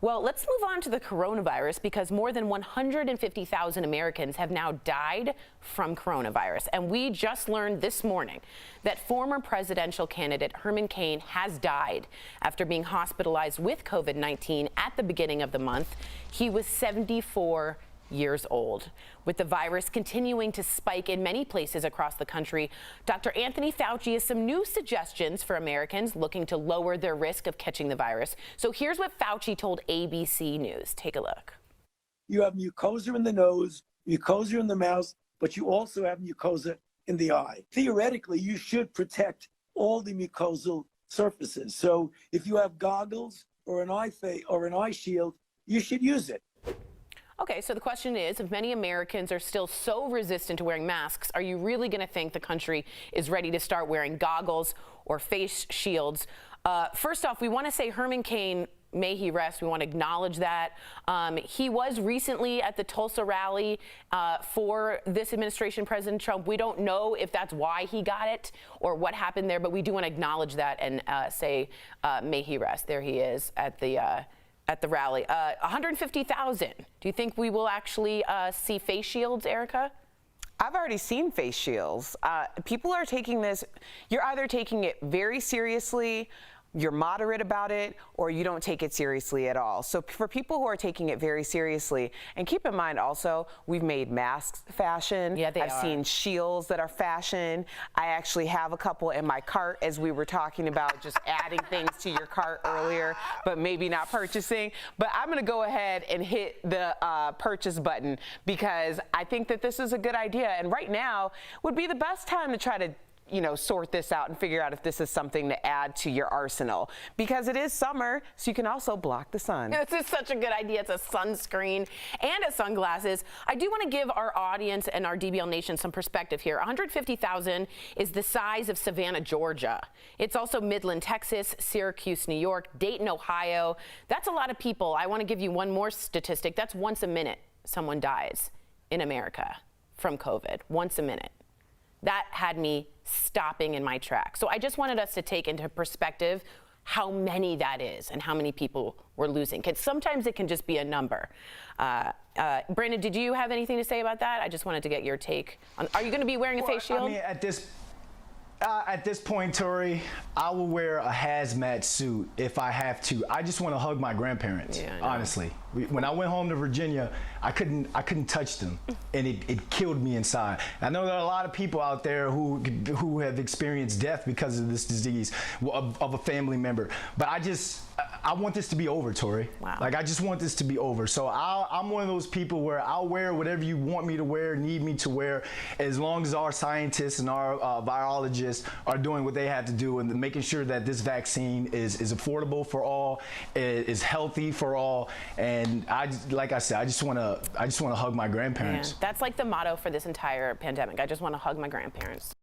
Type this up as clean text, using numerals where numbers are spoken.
Well, let's move on to the coronavirus because more than 150,000 Americans have now died from coronavirus. And we just learned this morning that former presidential candidate Herman Cain has died after being hospitalized with COVID-19 at the beginning of the month. He was 74 years old. With the virus continuing to spike in many places across the country, Dr. Anthony Fauci has some new suggestions for Americans looking to lower their risk of catching the virus. So here's what Fauci told ABC News. Take a look. You have mucosa in the nose, mucosa in the mouth, but you also have mucosa in the eye. Theoretically, you should protect all the mucosal surfaces. So if you have goggles or an eye shield, you should use it. Okay, so the question is, if many Americans are still so resistant to wearing masks, are you really going to think the country is ready to start wearing goggles or face shields? First off, we want to say Herman Cain, may he rest. We want to acknowledge that. He was recently at the Tulsa rally for this administration, President Trump. We don't know if that's why he got it or what happened there, but we do want to acknowledge that and say, may he rest. There he is at the rally. 150,000. Do you think we will actually see face shields, Erica? I've already seen face shields. People are taking this, you're either taking it very seriously, you're moderate about it, or you don't take it seriously at all. So for people who are taking it very seriously, and keep in mind also, we've made masks fashion. Yeah, I've seen shields that are fashion. I actually have a couple in my cart, as we were talking about just adding things to your cart earlier, but maybe not purchasing. But I'm gonna go ahead and hit the purchase button because I think that this is a good idea. And right now would be the best time to try to sort this out and figure out if this is something to add to your arsenal, because it is summer, so you can also block the sun. This is such a good idea. It's a sunscreen and a sunglasses. I do want to give our audience and our DBL Nation some perspective here. 150,000 is the size of Savannah, Georgia. It's also Midland, Texas, Syracuse, New York, Dayton, Ohio. That's a lot of people. I want to give you one more statistic. That's once a minute someone dies in America from COVID. Once a minute. That had me stopping in my tracks. So I just wanted us to take into perspective how many that is and how many people we're losing. Sometimes it can just be a number. Brandon, did you have anything to say about that? I just wanted to get your take on, are you going to be wearing a face shield? I mean, at this point, Tori, I will wear a hazmat suit if I have to. I just want to hug my grandparents, honestly. When I went home to Virginia, I couldn't touch them, and it killed me inside. I know there are a lot of people out there who have experienced death because of this disease of a family member, but I want this to be over, Tori. Wow. Like, I just want this to be over. So I'm one of those people where I'll wear whatever you want me to wear, need me to wear, as long as our scientists and our virologists are doing what they have to do and making sure that this vaccine is affordable for all, is healthy for all. And like I said, I just want to hug my grandparents. Yeah, that's like the motto for this entire pandemic. I just want to hug my grandparents.